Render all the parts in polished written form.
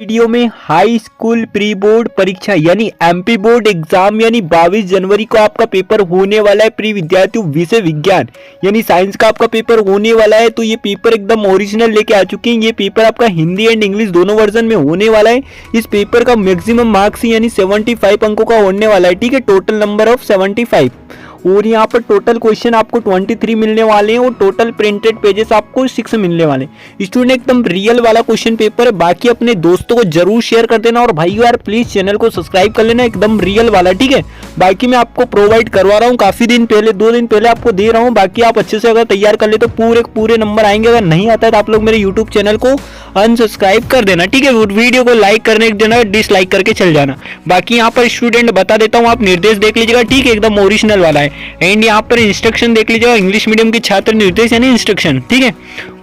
Video में high school pre board परीक्षा यानी एमपी बोर्ड एग्जाम यानी 22 जनवरी को आपका पेपर होने वाला है। प्री विद्यार्थियों विषय विज्ञान यानी साइंस का आपका पेपर होने वाला है। तो ये पेपर एकदम ओरिजिनल लेके आ चुके हैं। ये पेपर आपका हिंदी एंड इंग्लिश दोनों वर्जन में होने वाला है। इस पेपर का मैक्सिमम मार्क्स यानी 75 अंकों का होने वाला है। ठीक है, टोटल नंबर ऑफ 75 और यहाँ पर टोटल क्वेश्चन आपको 23 मिलने वाले हैं और टोटल प्रिंटेड पेजेस आपको 6 मिलने वाले हैं। स्टूडेंट एकदम रियल वाला क्वेश्चन पेपर है। बाकी अपने दोस्तों को जरूर शेयर कर देना और भाइयों यार प्लीज चैनल को सब्सक्राइब कर लेना, एकदम रियल वाला। ठीक है, बाकी मैं आपको प्रोवाइड करवा रहा हूँ काफी दिन पहले, 2 दिन पहले आपको दे रहा हूँ। बाकी आप अच्छे से अगर तैयार कर ले तो पूरे नंबर आएंगे। अगर नहीं आता है तो आप लोग मेरे यूट्यूब चैनल को अनसब्सक्राइब कर देना। ठीक है, वीडियो को लाइक करने के देना, डिसलाइक करके चल जाना। बाकी यहाँ पर स्टूडेंट बता देता हूँ, आप निर्देश देख लीजिएगा। ठीक है, एकदम ओरिजिनल वाला है। एंड यहाँ पर इंस्ट्रक्शन देख लीजिएगा, इंग्लिश मीडियम के छात्र निर्देश यानी इंस्ट्रक्शन। ठीक है,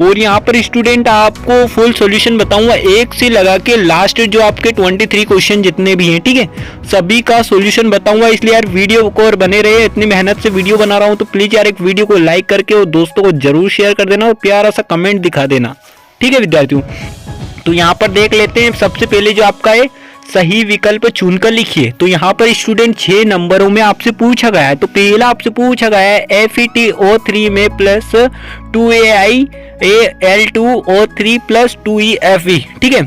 और यहाँ पर स्टूडेंट आपको फुल सॉल्यूशन बताऊंगा एक से लगा के लास्ट जो आपके 23 क्वेश्चन जितने भी हैं। ठीक है, सभी का सॉल्यूशन बताऊंगा। इसलिए यार वीडियो को और बने रहे, इतनी मेहनत से वीडियो बना रहा हूँ तो प्लीज यार एक वीडियो को लाइक करके और दोस्तों को जरूर शेयर कर देना और प्यारा सा कमेंट दिखा देना। ठीक है विद्यार्थियों, तो यहाँ पर देख लेते हैं। सबसे पहले जो आपका है सही विकल्प चुनकर लिखिए। तो यहाँ पर स्टूडेंट 6 नंबरों में आपसे पूछा गया है। तो पहला आपसे पूछा गया है FeTO3 में प्लस 2AiAl2O3 प्लस 2EFE। ठीक है,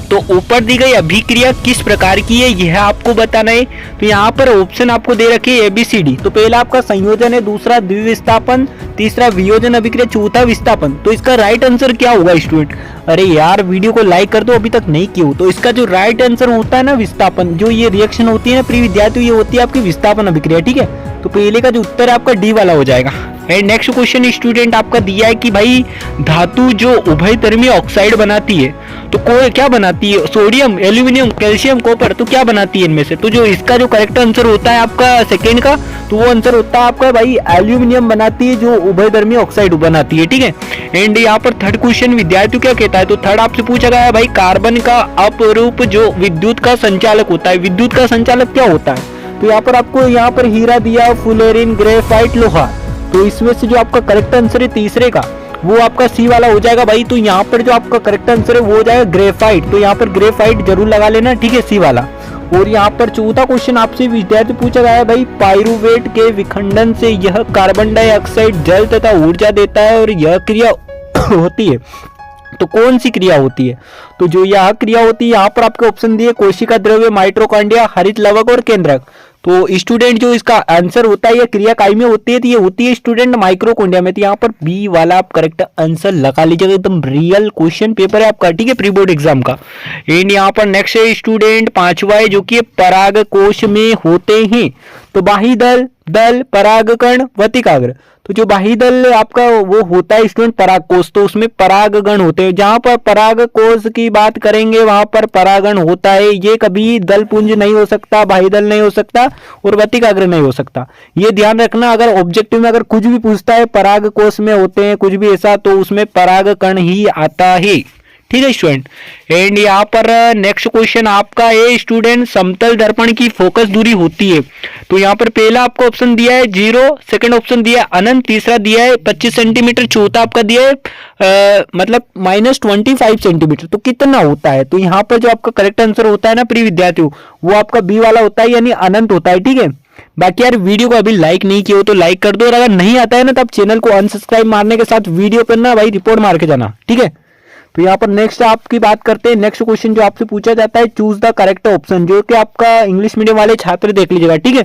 तो ऊपर दी गई अभिक्रिया किस प्रकार की है यह आपको बताना है। तो यहाँ पर ऑप्शन आपको दे रखे है ABCD। तो पहला आपका संयोजन है, दूसरा द्विविस्थापन, तीसरा वियोजन अभिक्रिया, चौथा विस्थापन। तो इसका राइट आंसर क्या होगा स्टूडेंट? अरे यार वीडियो को लाइक कर दो, अभी तक नहीं किया। तो इसका जो राइट आंसर होता है ना विस्थापन, जो ये रिएक्शन होती है ना प्रिय विद्यार्थियों, ये होती है आपकी विस्थापन अभिक्रिया। ठीक है, तो पहले का जो उत्तर है आपका डी वाला हो जाएगा। एंड नेक्स्ट क्वेश्चन स्टूडेंट आपका दिया है कि भाई धातु जो उभयधर्मी ऑक्साइड बनाती है तो क्या बनाती है? Sodium, aluminium, calcium, copper. तो क्या बनाती है इनमें से? तो जो इसका जो करेक्ट आंसर होता है आपका सेकेंड का, तो वो आंसर होता है आपका भाई एल्यूमिनियम बनाती है, जो उभयधर्मी ऑक्साइड बनाती है। ठीक है, एंड यहाँ पर थर्ड क्वेश्चन विद्यार्थियों क्या कहता है? तो थर्ड आपसे पूछा गया है भाई कार्बन का अपरूप जो विद्युत का संचालक होता है, विद्युत का संचालक क्या होता है? तो यहाँ पर आपको यहाँ पर हीरा दिया, फुलेरिन, ग्रेफाइट, लोहा। तो इसमें से जो आपका करेक्ट आंसर है तीसरे का, वो आपका सी वाला हो जाएगा भाई। तो यहाँ पर जो आपका करेक्ट आंसर है वो हो जाएगा ग्रेफाइट। तो यहाँ पर ग्रेफाइट जरूर लगा लेना। ठीक है, सी वाला। और यहाँ पर चौथा क्वेश्चन आपसे विद्यार्थी पूछा गया है भाई पाइरुवेट के विखंडन से यह कार्बन डाइऑक्साइड जल तथा ऊर्जा देता है और यह क्रिया होती है। तो कौन सी क्रिया होती है? तो जो यह क्रिया होती है यहाँ पर आपके ऑप्शन दिए कोशिका द्रव्य, माइटोकॉन्ड्रिया, हरित लवक और केंद्रक। तो स्टूडेंट जो इसका आंसर होता है, यह क्रिया काय में होती है, तो ये होती है स्टूडेंट माइक्रोकॉन्ड्रिया में। तो यहाँ पर बी वाला आप करेक्ट आंसर लगा लीजिएगा। एकदम रियल क्वेश्चन पेपर है आपका। ठीक है, प्री बोर्ड एग्जाम का। एंड यहाँ पर नेक्स्ट है स्टूडेंट पांचवा है जो कि परागकोश में होते हैं। तो बाही दल, परागकण, वतिकाग्र। तो जो बाही दल आपका वो होता है स्टूडेंट परागकोश, तो उसमें परागगण होते हैं। जहां पर परागकोश की बात करेंगे वहां पर परागण होता है। ये कभी दल पुंज नहीं हो सकता, बाही दल नहीं हो सकता और वतिकाग्र नहीं हो सकता। ये ध्यान रखना, अगर ऑब्जेक्टिव में अगर कुछ भी पूछता है परागकोश में होते हैं कुछ भी ऐसा, तो उसमें परागकण ही आता है। ठीक है स्टूडेंट। एंड यहाँ पर नेक्स्ट क्वेश्चन आपका है स्टूडेंट समतल दर्पण की फोकस दूरी होती है। तो यहाँ पर पहला आपको ऑप्शन दिया है 0, सेकंड ऑप्शन दिया है अनंत, तीसरा दिया है 25 सेंटीमीटर, चौथा आपका दिया है मतलब -25 सेंटीमीटर। तो कितना होता है? तो यहाँ पर जो आपका करेक्ट आंसर होता है ना प्रिय विद्यार्थियों, वो आपका बी वाला होता है यानी अनंत होता है। ठीक है, बाकी यार वीडियो को अभी लाइक नहीं किया हो तो लाइक कर दो, और अगर नहीं आता है ना तो आप चैनल को अनसब्सक्राइब मारने के साथ वीडियो पर ना भाई रिपोर्ट मार के जाना। ठीक है, तो यहाँ पर नेक्स्ट आपकी बात करते हैं। नेक्स्ट क्वेश्चन जो आपसे पूछा जाता है चूज द करेक्ट ऑप्शन, जो कि आपका इंग्लिश मीडियम वाले छात्र देख लीजिएगा। ठीक है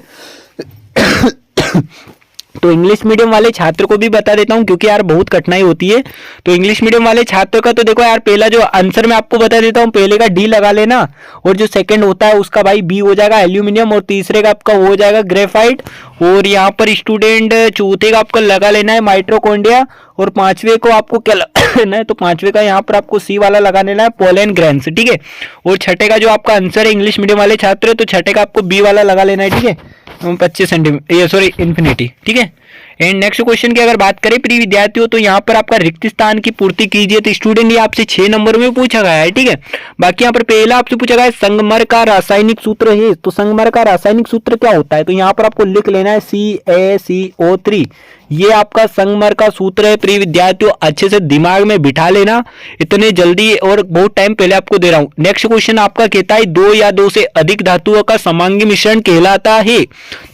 तो इंग्लिश मीडियम वाले छात्र को भी बता देता हूं क्योंकि यार बहुत कठिनाई होती है। तो इंग्लिश मीडियम वाले छात्र का तो देखो यार पहला जो आंसर मैं आपको बता देता हूं, पहले का डी लगा लेना और जो सेकंड होता है उसका भाई बी हो जाएगा एल्यूमिनियम और तीसरे का आपका हो जाएगा ग्रेफाइट। और यहाँ पर स्टूडेंट चौथे का आपका लगा लेना है माइटोकॉन्ड्रिया और पांचवे को आपको क्या लेना है? तो पांचवे का यहाँ पर आपको सी वाला लगा लेना है पोलन ग्रेन्स। ठीक है, और छठे का जो आपका आंसर है इंग्लिश मीडियम वाले छात्र, तो छठे का आपको बी वाला लगा लेना है। ठीक है, 25 सेंटीमीटर, सॉरी इन्फिनिटी। ठीक है, एंड नेक्स्ट क्वेश्चन की अगर बात करें प्रिय विद्यार्थियों, तो यहाँ पर आपका रिक्त स्थान की पूर्ति कीजिए। तो स्टूडेंट ये आपसे 6 नंबर में पूछा गया है, ठीक है। बाकी यहाँ पर पहला आपसे पूछा गया है संगमर का रासायनिक सूत्र है। तो संगमर का रासायनिक सूत्र क्या होता है, तो यहाँ पर आपको लिख लेना है CaCO3। ये आपका संगमर का सूत्र है प्रिय विद्यार्थियों, अच्छे से दिमाग में बिठा लेना, इतने जल्दी और बहुत टाइम पहले आपको दे रहा हूं। नेक्स्ट क्वेश्चन आपका कहता है 2 या 2 से अधिक धातुओं का समांगी मिश्रण कहलाता है।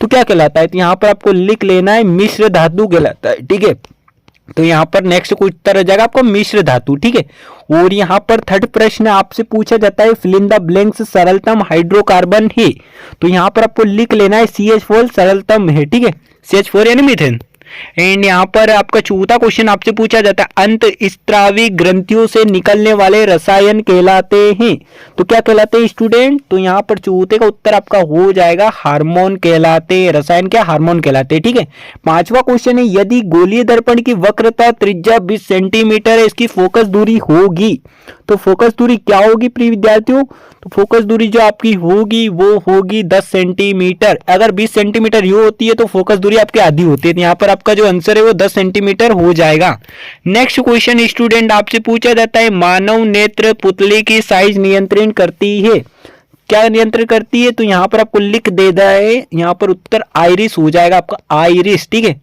तो क्या कहलाता है, तो यहाँ पर आपको लिख लेना है मिश्र धातु कहलाता है, ठीक है। तो यहाँ पर नेक्स्ट उत्तर हो जाएगा आपका मिश्र धातु, ठीक है। और यहाँ पर थर्ड प्रश्न आपसे पूछा जाता है फिल इन द ब्लैंक्स सरलतम हाइड्रोकार्बन है। तो यहाँ पर आपको लिख लेना है CH4 सरलतम है, ठीक है, CH4 यानी मीथेन। एंड यहाँ पर आपका चौथा क्वेश्चन आपसे पूछा जाता है अंत स्त्रावी ग्रंथियों से निकलने वाले रसायन कहलाते हैं। तो क्या कहलाते हैं स्टूडेंट, तो यहाँ पर चौथे का उत्तर आपका हो जाएगा हार्मोन कहलाते हैं। रसायन क्या, हार्मोन कहलाते हैं, ठीक है। पांचवा क्वेश्चन है यदि गोलीय दर्पण की वक्रता त्रिज्या 20 सेंटीमीटर है, इसकी फोकस दूरी होगी। तो फोकस दूरी क्या होगी प्रिय विद्यार्थियों, तो फोकस दूरी जो आपकी होगी वो होगी 10 सेंटीमीटर। अगर 20 सेंटीमीटर यू होती है तो फोकस दूरी आपकी आधी होती है। तो यहाँ पर आपका जो आंसर है वो 10 सेंटीमीटर हो जाएगा। नेक्स्ट क्वेश्चन स्टूडेंट आपसे पूछा जाता है मानव नेत्र पुतली की साइज नियंत्रण करती है। क्या नियंत्रण करती है, तो यहाँ पर आपको लिख देना है, यहाँ पर उत्तर आइरिस हो जाएगा आपका, आइरिस, ठीक है।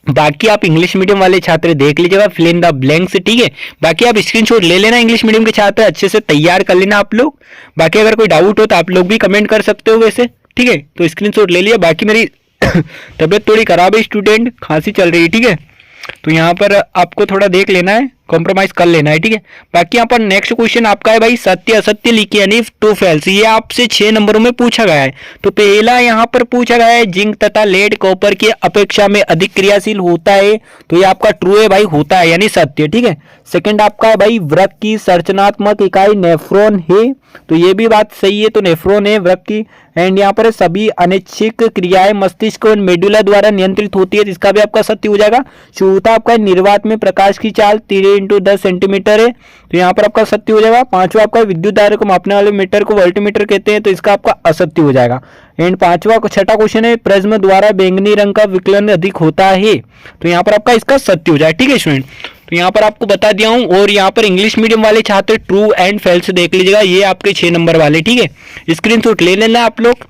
बाकी आप इंग्लिश मीडियम वाले छात्र देख लीजिएगा फिल इन द ब्लैंक्स, ठीक है। बाकी आप स्क्रीनशॉट ले लेना, इंग्लिश मीडियम के छात्र अच्छे से तैयार कर लेना आप लोग। बाकी अगर कोई डाउट हो तो आप लोग भी कमेंट कर सकते हो वैसे, ठीक है। तो स्क्रीनशॉट ले लिया। बाकी मेरी तबीयत थोड़ी खराब है स्टूडेंट, खांसी चल रही है, ठीक है। तो यहाँ पर आपको थोड़ा देख लेना है, कॉम्प्रोमाइज कर लेना है, ठीक है। बाकी यहाँ पर नेक्स्ट क्वेश्चन आपका है भाई सत्य असत्य लिखिए यानी ट्रू फॉल्स। ये आपसे 6 नंबरों में पूछा गया है। तो पहला यहाँ पर पूछा गया है जिंक तथा लेड कॉपर की अपेक्षा में अधिक क्रियाशील होता है। तो ये आपका ट्रू है भाई, होता है यानी सत्य, ठीक है। सेकंड आपका है भाई वृक्क की संरचनात्मक इकाई नेफ्रॉन है। तो ये भी बात सही है, तो नेफ्रॉन है वृक्क की। एंड यहाँ पर सभी अनैच्छिक क्रियाएं मस्तिष्क और मेडुला द्वारा नियंत्रित होती है, इसका भी आपका सत्य हो जाएगा। चौथा आपका निर्वात में प्रकाश की चाल 3 × 10 सेंटीमीटर है, तो यहाँ पर आपका सत्य हो जाएगा। पांचवा आपका विद्युत धारा को मापने वाले मीटर को वोल्टमीटर कहते हैं, तो इसका आपका असत्य हो जाएगा। एंड छठा क्वेश्चन है प्रिज्म द्वारा बैंगनी रंग का विकलन अधिक होता है, तो यहाँ पर आपका इसका सत्य हो जाएगा, ठीक है स्टूडेंट। तो यहाँ पर आपको बता दिया हूं। और यहाँ पर इंग्लिश मीडियम वाले छात्र ट्रू एंड फॉल्स देख लीजिएगा, ये आपके 6 नंबर वाले, ठीक है। स्क्रीनशॉट ले लेना आप लोग।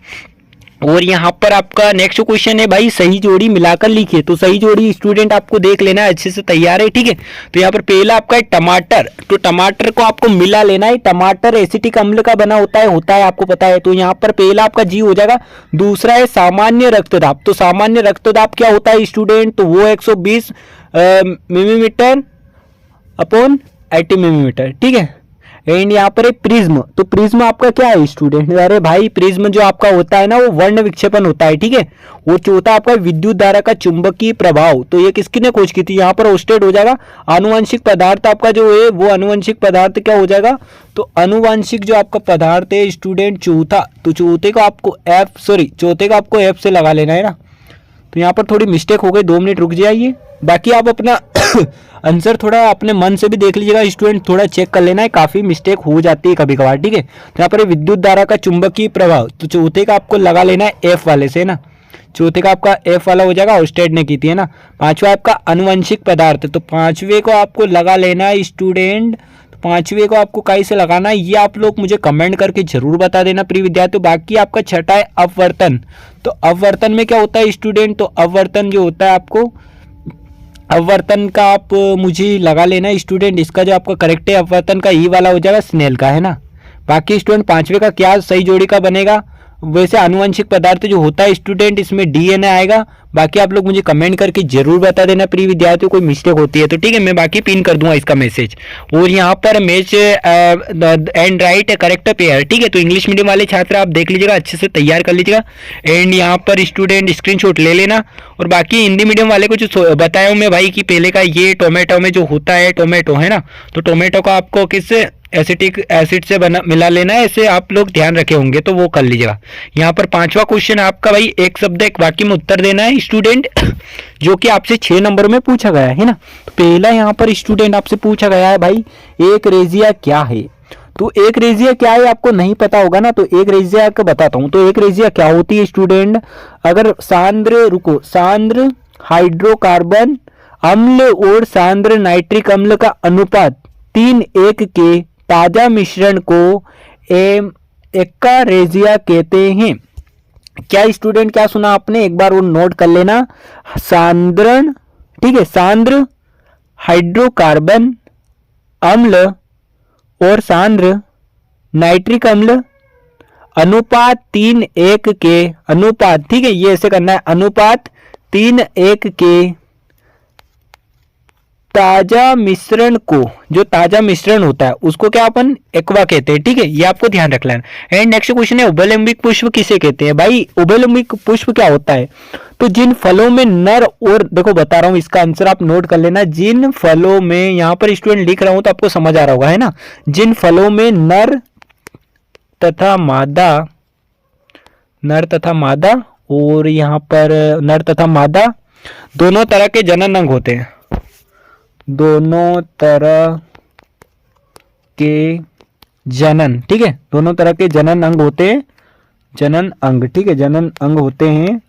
और यहाँ पर आपका नेक्स्ट क्वेश्चन है भाई सही जोड़ी मिलाकर लिखिए। तो सही जोड़ी स्टूडेंट आपको देख लेना है, अच्छे से तैयार है, ठीक है। तो यहाँ पर पहला आपका है टमाटर। तो टमाटर को आपको मिला लेना है। टमाटर एसिटिक अम्ल का बना होता है आपको पता है। तो यहाँ पर पहला आपका जी हो जाएगा। दूसरा है सामान्य रक्तदाब। तो सामान्य रक्तदाब क्या होता है स्टूडेंट, तो वो 120 मिलीमीटर अपॉन 80 मिलीमीटर, ठीक है। एंड यहाँ पर एक प्रिज्म। तो प्रिज्म आपका क्या है स्टूडेंट, अरे भाई प्रिज्म जो आपका होता है ना वो वर्ण विक्षेपण होता है, ठीक है। और चौथा आपका विद्युत धारा का चुंबकीय प्रभाव। तो ये किसकी ने खोज की थी, यहाँ पर ओस्टेड हो जाएगा। आनुवंशिक पदार्थ आपका जो है वो आनुवंशिक पदार्थ क्या हो जाएगा, तो आनुवंशिक जो आपका पदार्थ है स्टूडेंट चौथा। तो चौथे को आपको चौथे का आपको एफ से लगा लेना है ना। तो यहाँ पर थोड़ी मिस्टेक हो गई, 2 मिनट रुक जाइए। बाकी आप अपना आंसर थोड़ा अपने मन से भी देख लीजिएगा स्टूडेंट, थोड़ा चेक कर लेना है, काफी मिस्टेक हो जाती है कभी कभार, ठीक है। तो यहाँ पर विद्युत धारा का चुंबकीय प्रभाव, तो चौथे का आपको लगा लेना है एफ वाले से ना। चौथे का आपका एफ वाला हो जाएगा, ओस्टेड ने की थी है ना। पांचवा आपका आनुवंशिक पदार्थ, तो पांचवे को आपको लगा लेना है स्टूडेंट। पांचवे को आपको कहीं से लगाना है ये आप लोग मुझे कमेंट करके जरूर बता देना प्रिय विद्यार्थियों। बाकी आपका छठा है अपवर्तन। तो अपवर्तन में क्या होता है स्टूडेंट, तो अपवर्तन जो होता है आपको अपवर्तन का आप मुझे लगा लेना स्टूडेंट। इसका जो आपका करेक्ट है अपवर्तन का ई वाला हो जाएगा, स्नेल का है ना। बाकी स्टूडेंट पांचवे का क्या सही जोड़ी का बनेगा, वैसे आनुवंशिक पदार्थ जो होता है स्टूडेंट इसमें डीएनए आएगा। बाकी आप लोग मुझे कमेंट करके जरूर बता देना प्रिय विद्यार्थियों कोई मिस्टेक होती है तो, ठीक है। मैं बाकी पिन कर दूंगा इसका मैसेज। और यहाँ पर match and right correct pair, ठीक है। तो इंग्लिश मीडियम वाले छात्र आप देख लीजिएगा, अच्छे से तैयार कर लीजिएगा। एंड यहाँ पर स्टूडेंट स्क्रीनशॉट ले लेना। और बाकी हिंदी मीडियम वाले को जो बताया हूँ मैं भाई कि पहले का ये टोमेटो में जो होता है टोमेटो है ना, तो टोमेटो को आपको किस एसिटिक एसिड से मिला लेना है, ऐसे आप लोग ध्यान रखे होंगे तो वो कर लीजिएगा। यहाँ पर पांचवा क्वेश्चन आपका भाई एक शब्द एक वाक्य में उत्तर देना है स्टूडेंट, जो कि आपसे 6 नंबर में पूछा गया है ना। तो पहला यहाँ पर स्टूडेंट आपसे पूछा गया है भाई एक रेजिया क्या है। तो एक रेजिया क्या है आपको नहीं पता होगा ना, तो एक रेजिया का बताता हूं। तो एक रेजिया क्या होती है स्टूडेंट, अगर सांद्र हाइड्रोकार्बन अम्ल और सांद्र नाइट्रिक अम्ल का अनुपात 3:1 के ताजा मिश्रण को एक्कारेजिया कहते हैं। क्या स्टूडेंट, क्या सुना आपने, एक बार वो नोट कर लेना। सांद्रण, ठीक है, सांद्र हाइड्रोकार्बन अम्ल और सांद्र नाइट्रिक अम्ल अनुपात 3:1 के अनुपात, ठीक है, ये ऐसे करना है, अनुपात 3:1 के ताजा मिश्रण को, जो ताजा मिश्रण होता है उसको क्या अपन एक्वा कहते हैं, ठीक है, ये आपको ध्यान रख लेना। एंड नेक्स्ट क्वेश्चन है उभयलिंगिक पुष्प किसे कहते हैं। भाई उभयलिंगिक पुष्प क्या होता है, तो जिन फलों में नर और, देखो बता रहा हूं इसका आंसर आप नोट कर लेना, जिन फलों में, यहां पर स्टूडेंट लिख रहा हूं तो आपको समझ आ रहा होगा, है ना, जिन फलों में नर तथा मादा और यहां पर नर तथा मादा दोनों तरह के जनन अंग होते हैं, दोनों तरह के जनन, ठीक है, दोनों तरह के जनन अंग होते हैं, जनन अंग, ठीक है, जनन अंग होते हैं,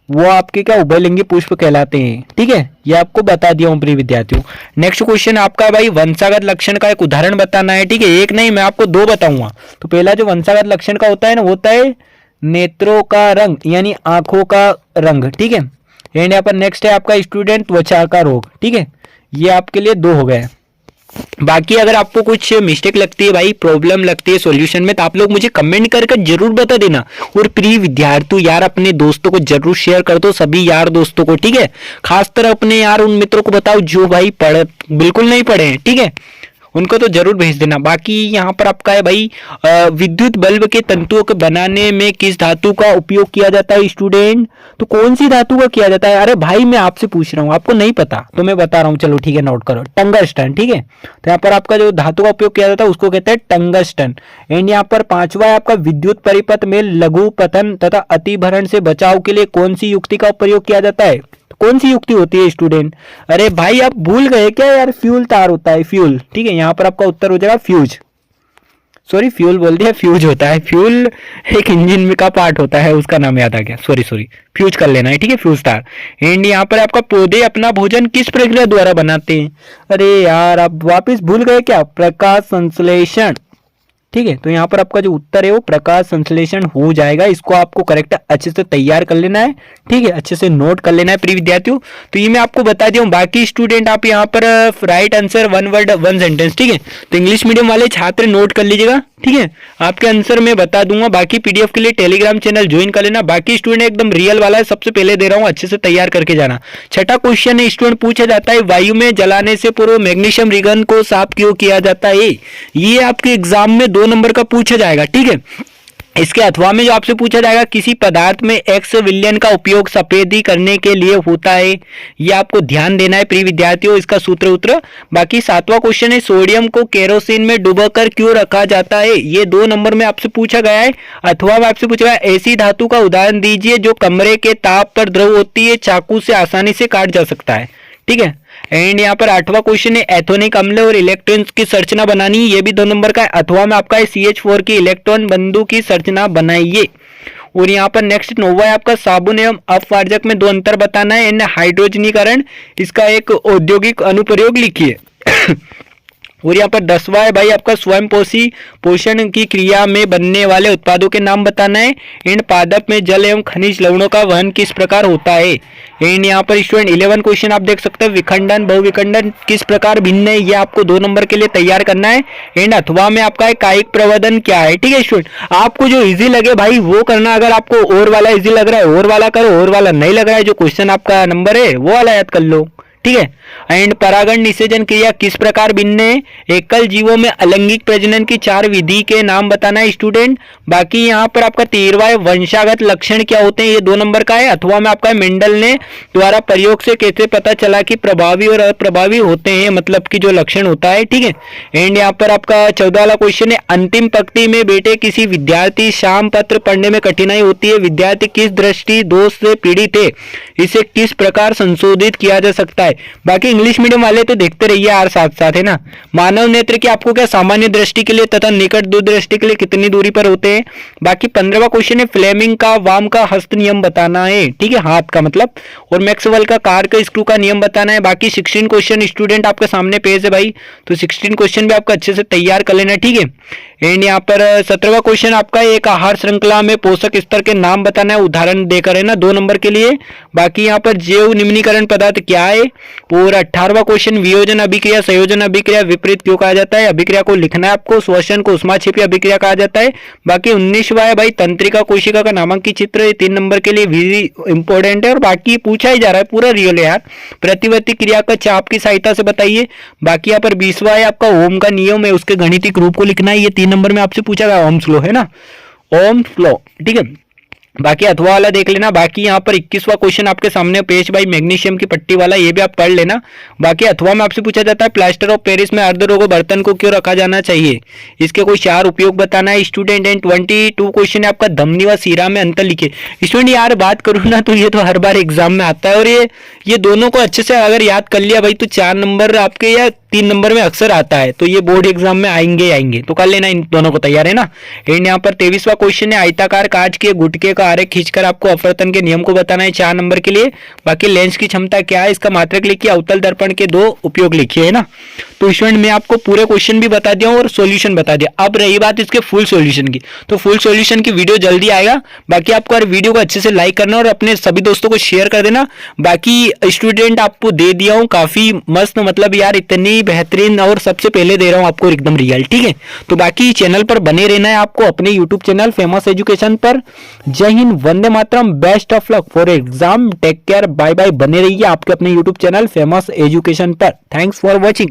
वो आपके क्या उभयलिंगी पुष्प कहलाते हैं, ठीक है, ये आपको बता दिया हूं प्रिय विद्यार्थियों। नेक्स्ट क्वेश्चन आपका भाई वंशागत लक्षण का एक उदाहरण बताना है, ठीक है, एक नहीं मैं आपको दो बताऊंगा। तो पहला जो वंशागत लक्षण का होता है ना, होता है नेत्रों का रंग, यानी आंखों का रंग, ठीक है। एंड यहाँ पर नेक्स्ट है आपका स्टूडेंट त्वचा का रोग, ठीक है, ये आपके लिए दो हो गए। बाकी अगर आपको कुछ मिस्टेक लगती है भाई, प्रॉब्लम लगती है सॉल्यूशन में, तो आप लोग मुझे कमेंट करके जरूर बता देना। और प्रिय विद्यार्थी यार अपने दोस्तों को जरूर शेयर कर दो, सभी यार दोस्तों को, ठीक है, खासकर अपने यार उन मित्रों को बताओ जो भाई बिल्कुल नहीं पढ़े हैं, ठीक है, उनको तो जरूर भेज देना। बाकी यहाँ पर आपका है भाई विद्युत बल्ब के तंतुओं को बनाने में किस धातु का उपयोग किया जाता है स्टूडेंट, तो कौन सी धातु का किया जाता है। अरे भाई मैं आपसे पूछ रहा हूँ, आपको नहीं पता तो मैं बता रहा हूँ, चलो ठीक है नोट करो, टंगस्टन, ठीक है। तो यहाँ पर आपका जो धातु का उपयोग किया जाता है उसको कहते हैं टंगस्टन। एंड यहाँ पर पांचवा है आपका विद्युत परिपथ में लघु पतन तथा अतिभरण से बचाव के लिए कौन सी युक्ति का प्रयोग किया जाता है, कौन सी युक्ति होती है स्टूडेंट। अरे भाई आप भूल गए क्या यार, फ्यूल तार होता है, फ्यूल, ठीक है, यहाँ पर आपका उत्तर हो जाएगा फ्यूज, सॉरी फ्यूल बोल दिया, फ्यूज होता है, फ्यूल एक इंजन में का पार्ट होता है, उसका नाम याद आ गया, सॉरी फ्यूज कर लेना है, ठीक है, फ्यूज तार। एंड यहाँ पर आपका पौधे अपना भोजन किस प्रक्रिया द्वारा बनाते हैं। अरे यार आप वापस भूल गए क्या, प्रकाश संश्लेषण, ठीक है। तो यहाँ पर आपका जो उत्तर है वो प्रकाश संश्लेषण हो जाएगा, इसको आपको करेक्ट अच्छे से तैयार कर लेना है, ठीक है, अच्छे से नोट कर लेना है प्रिय विद्यार्थियों। तो ये मैं आपको बता दिया हूँ। बाकी स्टूडेंट आप यहाँ पर राइट आंसर 1 वर्ड 1 सेंटेंस, ठीक है, तो इंग्लिश मीडियम वाले छात्र नोट कर लीजिएगा, ठीक है, आपके आंसर मैं बता दूंगा। बाकी पीडीएफ के लिए टेलीग्राम चैनल ज्वाइन कर लेना। बाकी स्टूडेंट एकदम रियल वाला है, सबसे पहले दे रहा हूँ, अच्छे से तैयार करके जाना। छठा क्वेश्चन है स्टूडेंट, पूछा जाता है वायु में जलाने से पूर्व मैग्नीशियम रिंगन को साफ क्यों किया जाता है। ये आपके एग्जाम में 2 नंबर का पूछा जाएगा, ठीक है। इसके अथवा में जो आपसे पूछा जाएगा किसी पदार्थ में एक्स विलयन का उपयोग सफेदी करने के लिए होता है, ये आपको ध्यान देना है प्रिय विद्यार्थियों, इसका सूत्र उत्तर। बाकी 7वां क्वेश्चन है सोडियम को केरोसिन में डुबाकर क्यों रखा जाता है, ये 2 नंबर में आपसे पूछा गया है। अथवा में आपसे पूछा गया ऐसी धातु का उदाहरण दीजिए जो कमरे के ताप पर द्रव होती है, चाकू से आसानी से काट जा सकता है, ठीक है। एंड यहाँ पर 8वां क्वेश्चन है एथोनिक अम्ल और इलेक्ट्रॉन्स की संरचना बनानी, ये भी 2 नंबर का है। अथवा में आपका है CH4 की इलेक्ट्रॉन बंधु की संरचना बनाइए। और यहाँ पर नेक्स्ट 9वां है आपका साबुन एवं अपवार्जक में 2 अंतर बताना है। एंड हाइड्रोजनीकरण, इसका एक औद्योगिक अनुप्रयोग लिखिए। और यहाँ पर 10वां है भाई आपका स्वयं पोषण की क्रिया में बनने वाले उत्पादों के नाम बताना है। एंड पादप में जल एवं खनिज लवणों का वहन किस प्रकार होता है। एंड यहाँ पर स्टूडेंट 11 क्वेश्चन आप देख सकते हैं विखंडन बहुविखंडन किस प्रकार भिन्न है, ये आपको 2 नंबर के लिए तैयार करना है। एंड अथवा में आपका है कायिक प्रवर्धन क्या है, ठीक है स्टूडेंट, आपको जो इजी लगे भाई वो करना। अगर आपको और वाला इजी लग रहा है और वाला करो, और वाला नहीं लग रहा है जो क्वेश्चन आपका नंबर है वो वाला याद कर लो, ठीक है। एंड परागण निषेचन क्रिया किस प्रकार भिन्न है। एकल जीवों में अलैंगिक प्रजनन की 4 विधि के नाम बताना है स्टूडेंट। बाकी यहाँ पर आपका 13वां है वंशागत लक्षण क्या होते हैं, ये 2 नंबर का है। अथवा में आपका मेंडल ने द्वारा प्रयोग से कैसे पता चला कि प्रभावी और अप्रभावी होते हैं, मतलब कि जो लक्षण होता है, ठीक है। एंड यहाँ पर आपका 14 वाला क्वेश्चन है अंतिम पंक्ति में बेटे किसी विद्यार्थी शाम पत्र पढ़ने में कठिनाई होती है, विद्यार्थी किस दृष्टि दोष से पीड़ित है, इसे किस प्रकार संशोधित किया जा सकता है। है। बाकी इंग्लिश मीडियम वाले तो देखते रहिए यार साथ साथ, है ना। मानव नेत्र की आपको क्या सामान्य दृष्टि के लिए तथा निकट दूरदृष्टि के लिए कितनी दूरी पर होते हैं। बाकी 15वां क्वेश्चन है फ्लेमिंग का वाम का हस्त नियम बताना है, ठीक है, हाथ का मतलब। और मैक्सवेल का कार का स्क्रू का नियम बताना है। बाकी 16 क्वेश्चन स्टूडेंट आपके सामने पेज है भाई, तो 16 क्वेश्चन भी आपका अच्छे से तैयार कर लेना, ठीक है। एंड यहाँ पर 17वां क्वेश्चन आपका एक आहार श्रृंखला में पोषक स्तर के नाम बताना है, उदाहरण देकर, है ना, 2 नंबर के लिए। बाकी यहाँ पर जैव निम्नीकरण पदार्थ क्या है। और 18वां क्वेश्चन वियोजन अभिक्रिया संयोजन अभिक्रिया विपरीत क्यों कहा जाता है। अभिक्रिया को लिखना है आपको। श्वसन को उष्माक्षेपी अभिक्रिया कहा जाता है। बाकी 19वां है भाई तंत्रिका कोशिका का नामांकित चित्र, 3 नंबर के लिए वेरी इंपॉर्टेंट है। और बाकी पूछा ही जा रहा है, पूरा रियल है यार। प्रतिवर्ती क्रिया का चाप की सहायता से बताइए। बाकी यहाँ पर 20वां है आपका ओम का नियम है, उसके गणितिक रूप को लिखना है। ये 3 नंबर में आपसे पूछा गया ओम्स लॉ, है ना, ओम्स लॉ, ठीक है। बाकी अथवा वाला देख लेना। बाकी यहाँ पर 21वां क्वेश्चन आपके सामने पेश भाई मैग्नीशियम की पट्टी वाला, ये भी आप पढ़ लेना। बाकी अथवा में आपसे पूछा जाता है प्लास्टर ऑफ पेरिस में अर्धरोगो बर्तन को क्यों रखा जाना चाहिए, इसके कोई 4 उपयोग बताना है स्टूडेंट। एंड 22 क्वेश्चन है आपका धमनी व सीरा में अंतर लिखे। स्टूडेंट यार बात करूँ ना तो ये तो हर बार एग्जाम में आता है, और ये दोनों को अच्छे से अगर याद कर लिया भाई तो 4 नंबर आपके या 3 नंबर में अक्सर आता है, तो ये बोर्ड एग्जाम में आएंगे, तो कर लेना इन दोनों को तैयार, है ना। एंड यहाँ पर 23वां क्वेश्चन है आयताकार कांच के गुटके का आरेख खींचकर आपको अपवर्तन के नियम को बताना है, 4 नंबर के लिए। बाकी लेंस की क्षमता क्या है, इसका मात्रक लिखिए, अवतल दर्पण के 2 उपयोग लिखिए, है ना। तो स्टूडेंट मैं आपको पूरे क्वेश्चन भी बता दिया और सॉल्यूशन बता दिया। अब रही बात इसके फुल सॉल्यूशन की, तो फुल सॉल्यूशन की वीडियो जल्दी आएगा। बाकी आपको हर वीडियो को अच्छे से लाइक करना और अपने सभी दोस्तों को शेयर कर देना। बाकी स्टूडेंट आपको दे दिया हूँ काफी मस्त, मतलब यार इतनी बेहतरीन, और सबसे पहले दे रहा हूँ आपको एकदम रियल, ठीक है। तो बाकी चैनल पर बने रहना है आपको, अपने यूट्यूब चैनल फेमस एजुकेशन पर। जय हिंद, वंदे मातरम, best of luck for exam, take care, bye bye. बने रहिए आपके अपने यूट्यूब चैनल फेमस एजुकेशन पर। Thanks for watching.